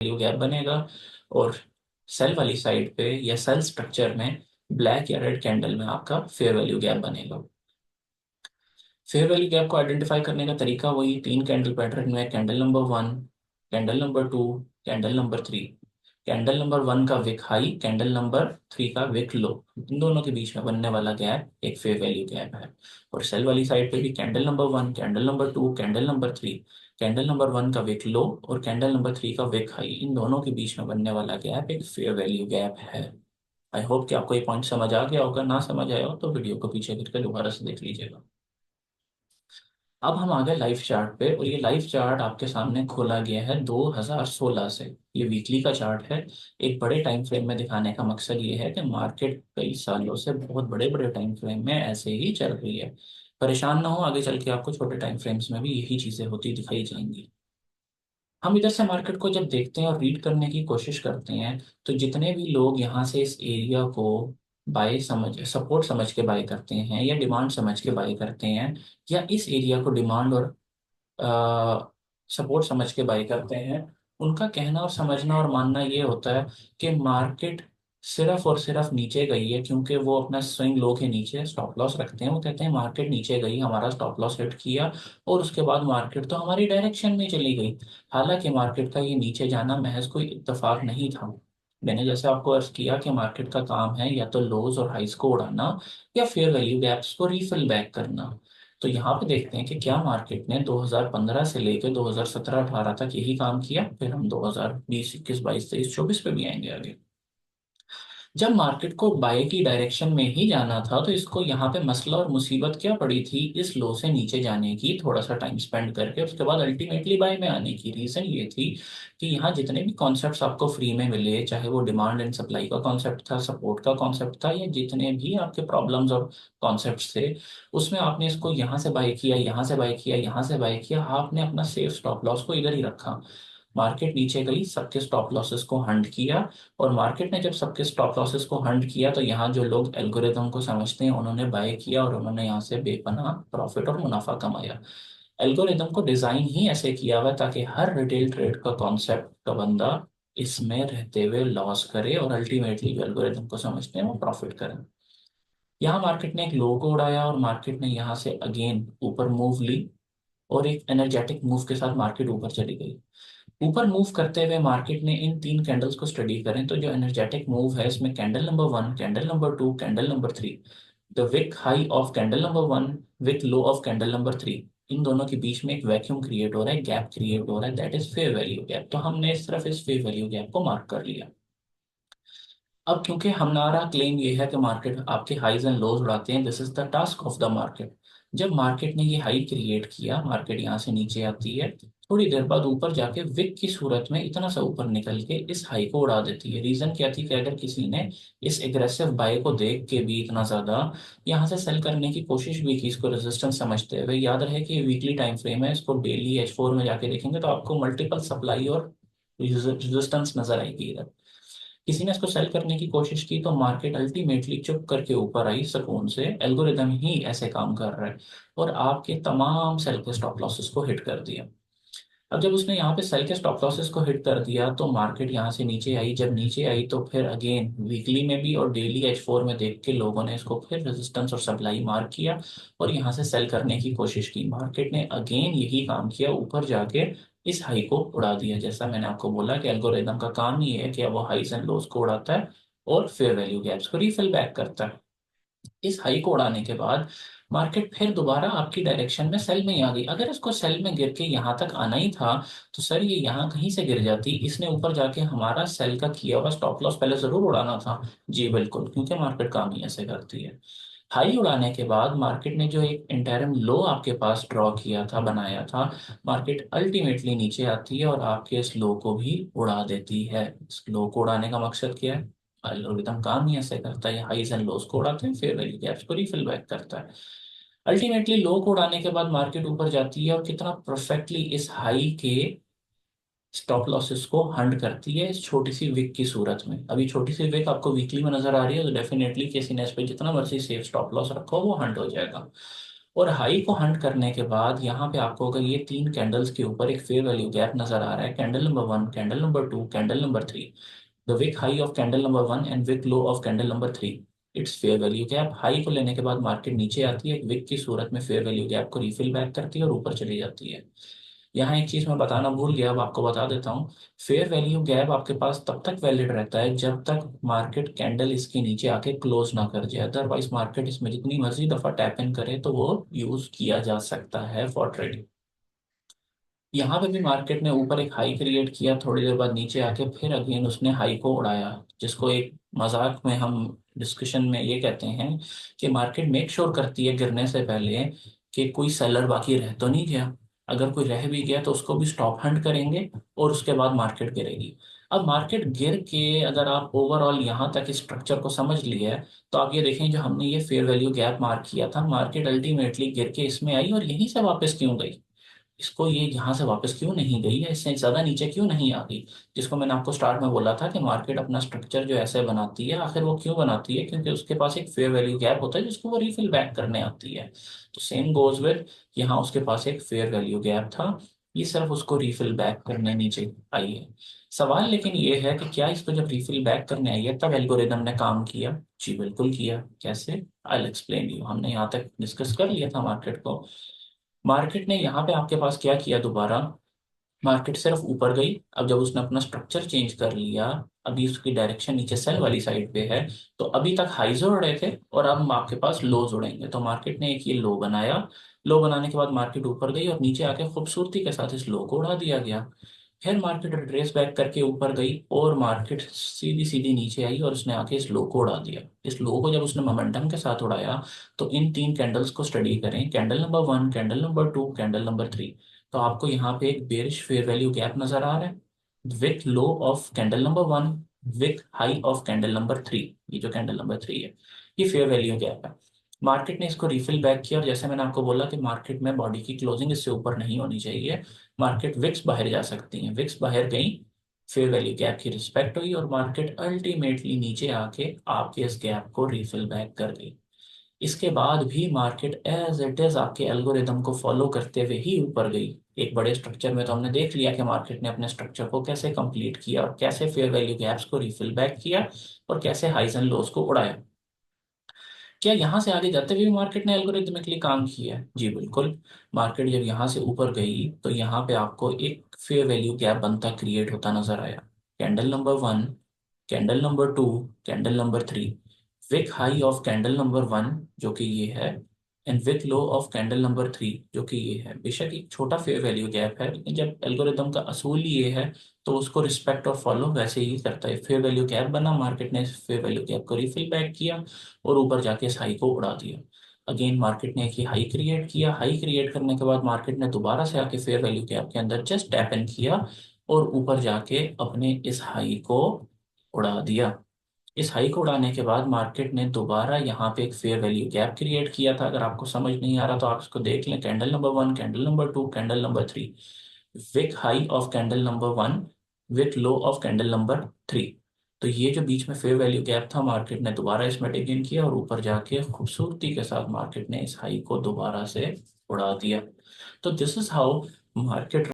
Value gap बनेगा, और cell वाली साइड पे या सेल स्ट्रक्चर में ब्लैक या रेड कैंडल में आपका फेयर वैल्यू गैप बनेगा। फेयर वैल्यू गैप को आइडेंटिफाई करने का तरीका वही तीन कैंडल पैटर्न में, candle number one, candle number two, candle number three. Candle number one का wick high, candle number three का विक लो, इन दोनों के बीच में बनने वाला गैप एक फेयर वैल्यू गैप है। और सेल वाली साइड पे भी candle number one, candle number two, candle number three, candle number one का विक लो और कैंडल नंबर थ्री का विक हाई, इन दोनों के बीच में बनने वाला गैप एक फेयर वैल्यू गैप है। आई होप कि आपको ये पॉइंट समझ आ गया होगा। ना समझ आया हो तो वीडियो को पीछे करके दोबारा से देख लीजिएगा। अब हम आ गए लाइव चार्ट पे, और ये लाइव चार्ट आपके सामने खोला गया है 2016 से। ये वीकली का चार्ट है। एक बड़े टाइम फ्रेम में दिखाने का मकसद ये है कि मार्केट कई सालों से बहुत बड़े बड़े टाइम फ्रेम में ऐसे ही चल रही है। परेशान ना हो, आगे चल के आपको छोटे टाइम फ्रेम्स में भी यही चीजें होती दिखाई जाएंगी। हम इधर से मार्केट को जब देखते हैं और रीड करने की कोशिश करते हैं, तो जितने भी लोग यहाँ से इस एरिया को बाय समझ सपोर्ट समझ के बाय करते हैं या डिमांड समझ के बाय करते हैं, या इस एरिया को डिमांड और सपोर्ट समझ के बाई करते हैं, उनका कहना और समझना और मानना ये होता है कि मार्केट सिर्फ और सिर्फ नीचे गई है, क्योंकि वो अपना स्विंग लो के नीचे स्टॉप लॉस रखते हैं। वो कहते हैं मार्केट नीचे गई, हमारा स्टॉप लॉस हिट किया, और उसके बाद मार्केट तो हमारी डायरेक्शन में चली गई। हालांकि मार्केट का ये नीचे जाना महज कोई इत्तेफाक नहीं था। मैंने जैसे आपको अर्ज किया कि मार्केट का काम है या तो लोज और हाइस को उड़ाना, या फेयर वैल्यू गैप्स को रीफिल बैक करना। तो यहाँ पे देखते हैं कि क्या मार्केट ने 2015 से लेकर 2017-18 तक यही काम किया। फिर हम 2020, 21, 22, 23, 24 पे भी आएंगे आगे। जब मार्केट को बाय की डायरेक्शन में ही जाना था, तो इसको यहाँ पे मसला और मुसीबत क्या पड़ी थी, इस लो से नीचे जाने की, थोड़ा सा टाइम स्पेंड करके उसके बाद अल्टीमेटली बाय में आने की। रीजन ये थी कि यहाँ जितने भी कॉन्सेप्ट्स आपको फ्री में मिले, चाहे वो डिमांड एंड सप्लाई का कॉन्सेप्ट था, सपोर्ट का कॉन्सेप्ट था, या जितने भी आपके प्रॉब्लम्स और कॉन्सेप्ट्स थे, उसमें आपने इसको यहाँ से बाय किया, यहाँ से बाय किया, यहाँ से बाय किया, आपने अपना सेफ स्टॉप लॉस को इधर ही रखा। मार्केट नीचे गई, सबके स्टॉप लॉसेस को हंड किया, और मार्केट ने जब सबके स्टॉप लॉसेस को हंड किया, तो यहाँ जो लोग एल्गोरिदम को समझते हैं उन्होंने बाय किया, और उन्होंने यहाँ से बेपनाह प्रॉफिट और मुनाफा कमाया। एल्गोरिदम को डिजाइन ही ऐसे किया हुआ है ताकि हर रिटेल ट्रेड का कॉन्सेप्ट का बंदा इसमें रहते हुए लॉस करे, और अल्टीमेटली जो एल्गोरिदम को समझते हैं वो प्रॉफिट करें। यहाँ मार्केट ने एक लो को उड़ाया, और मार्केट ने यहाँ से अगेन ऊपर मूव ली, और एक एनर्जेटिक मूव के साथ मार्केट ऊपर चली गई। ऊपर मूव करते हुए मार्केट ने इन तीन कैंडल्स को स्टडी करें, तो जो एनर्जेटिक मूव है इसमें candle number one, candle number two, candle number three, the wick high of candle number one, wick low of candle number three, इन दोनों के बीच में एक वैक्यूम क्रिएट हो रहा है, गैप क्रिएट हो रहा है, that is fair value gap. तो हमने सिर्फ इस फेयर वैल्यू गैप को मार्क कर लिया। अब क्योंकि हमारा क्लेम ये है कि मार्केट आपके हाईज एंड लोज उड़ाते हैं, this is the task of the market. जब मार्केट ने ये हाई क्रिएट किया, मार्केट यहाँ से नीचे आती है, थोड़ी देर बाद ऊपर जाके विक की सूरत में इतना सा ऊपर निकल के इस हाई को उड़ा देती है। रीजन क्या थी कि अगर किसी ने इस एग्रेसिव बाय को देख के भी इतना ज्यादा यहाँ से सेल करने की कोशिश भी की, इसको रेजिस्टेंस समझते हुए, याद रहे कि ये वीकली टाइम फ्रेम है, इसको डेली H4 में जाके देखेंगे तो आपको मल्टीपल सप्लाई और रेजिस्टेंस नजर आएगी इधर। किसी ने इसको सेल करने की कोशिश की, तो मार्केट अल्टीमेटली चुप करके ऊपर आई सुकून से। एल्गोरिदम ही ऐसे काम कर रहा है, और आपके तमाम सेल के स्टॉप लॉसेस को हिट कर दिया। अब जब उसने यहाँ पे सेल के स्टॉप लॉसेस को हिट कर दिया, तो मार्केट यहाँ से नीचे आई। जब नीचे आई तो फिर अगेन वीकली में भी और डेली H4 में देख के लोगों ने इसको फिर रेजिस्टेंस और सप्लाई मार्क किया, और यहाँ से सेल करने की कोशिश की। मार्केट ने अगेन यही काम किया, ऊपर जाके इस हाई को उड़ा दिया। जैसा मैंने आपको बोला कि एल्गोरिदम का काम ही है कि वो हाईज एंड लोज को उड़ाता है और फेयर वैल्यू गैप्स को रिफिल बैक करता है। इस हाई को उड़ाने के बाद मार्केट फिर दोबारा आपकी डायरेक्शन में सेल में ही आ गई। अगर इसको सेल में गिर के यहाँ तक आना ही था, तो सर ये यहाँ कहीं से गिर जाती, इसने ऊपर जाके हमारा सेल का किया हुआ स्टॉप लॉस पहले जरूर उड़ाना था। जी बिल्कुल, क्योंकि मार्केट काम ही ऐसे करती है। हाई उड़ाने के बाद मार्केट ने जो एक इंटरम लो आपके पास ड्रॉ किया था, बनाया था, मार्केट अल्टीमेटली नीचे आती है और आपके इस लो को भी उड़ा देती है। इस लो को उड़ाने का मकसद क्या है, एल्गोरिथम काम ही ऐसे करता है, हाईज एंड लोज को उड़ाते हैं, फिर वैल्यू गैप्स को रिफिल बैक करता है। अल्टीमेटली लो को उड़ाने के बाद मार्केट ऊपर जाती है, और कितना परफेक्टली इस हाई के स्टॉप लॉसेस को हंड करती है इस छोटी सी विक की सूरत में। अभी छोटी सी विक आपको वीकली में नजर आ रही है, तो डेफिनेटली किसी ने इस पे जितना मर्जी सेफ स्टॉप लॉस रखो वो हंड हो जाएगा। और हाई को हंट करने के बाद यहाँ पे आपको अगर ये तीन कैंडल्स के ऊपर एक फेयर वैल्यू गैप नजर आ रहा है, candle number one, candle number two, candle number three, the wick high of candle number one and wick low of candle number three, it's fair value gap. High को लेने के बाद market नीचे आती है, एक विक की सूरत में फेयर वैल्यू गैप को रिफिल बैक करती है और ऊपर चली जाती है। यहाँ एक चीज मैं बताना भूल गया, अब आपको बता देता हूँ। फेयर वैल्यू गैप आपके पास तब तक वैलिड रहता है जब तक मार्केट कैंडल इसके नीचे आके क्लोज ना कर जाए, अदरवाइज मार्केट इसमें जितनी मर्जी दफा टैप इन करे तो वो यूज किया जा सकता है फॉर ट्रेडिंग। यहाँ पे भी मार्केट ने ऊपर एक हाई क्रिएट किया, थोड़ी देर बाद नीचे आके फिर अगेन उसने हाई को उड़ाया, जिसको एक मजाक में हम डिस्कशन में ये कहते हैं कि मार्केट मेक श्योर करती है गिरने से पहले कि कोई सेलर बाकी रह तो नहीं गया। अगर कोई रह भी गया तो उसको भी स्टॉप हंट करेंगे और उसके बाद मार्केट गिरेगी। अब मार्केट गिर के अगर आप ओवरऑल यहाँ तक इस स्ट्रक्चर को समझ लिए है, तो आप ये देखें जो हमने ये फेयर वैल्यू गैप मार्क किया था, मार्केट अल्टीमेटली गिर के इसमें आई और यहीं से वापस क्यों गई, इसको ये यहाँ से वापस क्यों नहीं गई है, इससे ज्यादा नीचे क्यों नहीं आ गई। जिसको मैंने आपको स्टार्ट में बोला था कि मार्केट अपना स्ट्रक्चर जो ऐसे बनाती है, आखिर वो क्यों बनाती है, क्योंकि उसके पास एक फेयर वैल्यू गैप होता है जिसको वो रिफिल बैक करने आती है। तो सेम गोज विद, यहाँ उसके पास एक फेयर वैल्यू गैप था, ये सिर्फ उसको रिफिल बैक करने नीचे आई है। सवाल लेकिन ये है कि क्या इसको जब रिफिल बैक करने आई है तब एल्गोरिदम ने काम किया? जी बिल्कुल किया। कैसे? I explain you. हमने यहाँ तक डिस्कस कर लिया था मार्केट को। मार्केट ने यहाँ पे आपके पास क्या किया दोबारा, मार्केट सिर्फ ऊपर गई। अब जब उसने अपना स्ट्रक्चर चेंज कर लिया, अभी उसकी डायरेक्शन नीचे सेल वाली साइड पे है, तो अभी तक हाईज उड़ रहे थे और अब आपके पास लोज उड़ेंगे, तो मार्केट ने एक ये लो बनाया। लो बनाने के बाद मार्केट ऊपर गई और नीचे आके खूबसूरती के साथ इस लो को उड़ा दिया गया। फिर मार्केट ट्रेस बैक करके ऊपर गई और मार्केट सीधी सीधी नीचे आई और उसने आके इस लो को उड़ा दिया। इस लो को जब उसने मोमेंटम के साथ उड़ाया, तो इन तीन कैंडल्स को स्टडी करें, candle number one, candle number two, candle number three, तो आपको यहाँ पे एक बेरिश फेयर वैल्यू गैप नजर आ रहा है with low of candle number one, with high of candle number three. ये जो कैंडल नंबर थ्री है, ये फेयर वैल्यू गैप है। मार्केट ने इसको रिफिल बैक किया और जैसे मैंने आपको बोला कि मार्केट में बॉडी की क्लोजिंग इससे ऊपर नहीं होनी चाहिए, मार्केट विक्स बाहर जा सकती है, विक्स बाहर गई, फेयर वैल्यू गैप की रिस्पेक्ट हुई और मार्केट अल्टीमेटली नीचे आके आपके इस गैप को रिफिल बैक कर गई। इसके बाद भी मार्केट एज इट इज आपके एल्गोरिदम को फॉलो करते हुए ही ऊपर गई। एक बड़े स्ट्रक्चर में तो हमने देख लिया कि मार्केट ने अपने स्ट्रक्चर को कैसे कंप्लीट किया और कैसे फेयर वैल्यू गैप्स को रिफिल बैक किया और कैसे हाइज एंड लोज को उड़ाया। क्या यहाँ से आगे जाते हुए भी मार्केट ने एल्गोरिथमिकली काम किया है? जी बिल्कुल। मार्केट जब यहाँ से ऊपर गई तो यहाँ पे आपको एक फेयर वैल्यू गैप बनता क्रिएट होता नजर आया, candle number one, candle number two, candle number three, wick high of candle number one जो कि ये है, and wick low of candle number three जो कि ये है। बेशक एक छोटा फेयर वैल्यू गैप है, लेकिन जब एल्गोरिदम का असूल ही ये है तो उसको रिस्पेक्ट और फॉलो वैसे ही करता है। फेयर वैल्यू गैप बना, मार्केट ने फेयर वैल्यू गैप को रिफिल बैक किया और ऊपर जाके इस हाई को उड़ा दिया। अगेन मार्केट ने एक ही हाई क्रिएट किया, हाई क्रिएट करने के बाद मार्केट ने दोबारा से आके फेयर वैल्यू गैप के अंदर जस्ट टैप इन किया और ऊपर जाके अपने इस हाई को उड़ा दिया। इस हाई को उड़ाने के बाद मार्केट ने दोबारा यहाँ पे एक फेयर वैल्यू गैप क्रिएट किया था। अगर आपको समझ नहीं आ रहा तो आप इसको देख लें, candle number one, candle number two, candle number three, wick high of candle number one, with low of candle number three. तो ये जो बीच में फेयर वैल्यू गैप था, मार्केट ने दोबारा इसमें टेक इन किया और ऊपर जाके खूबसूरती के साथ मार्केट ने इस हाई को दोबारा से उड़ा दिया। तो दिस इज हाउ मार्केट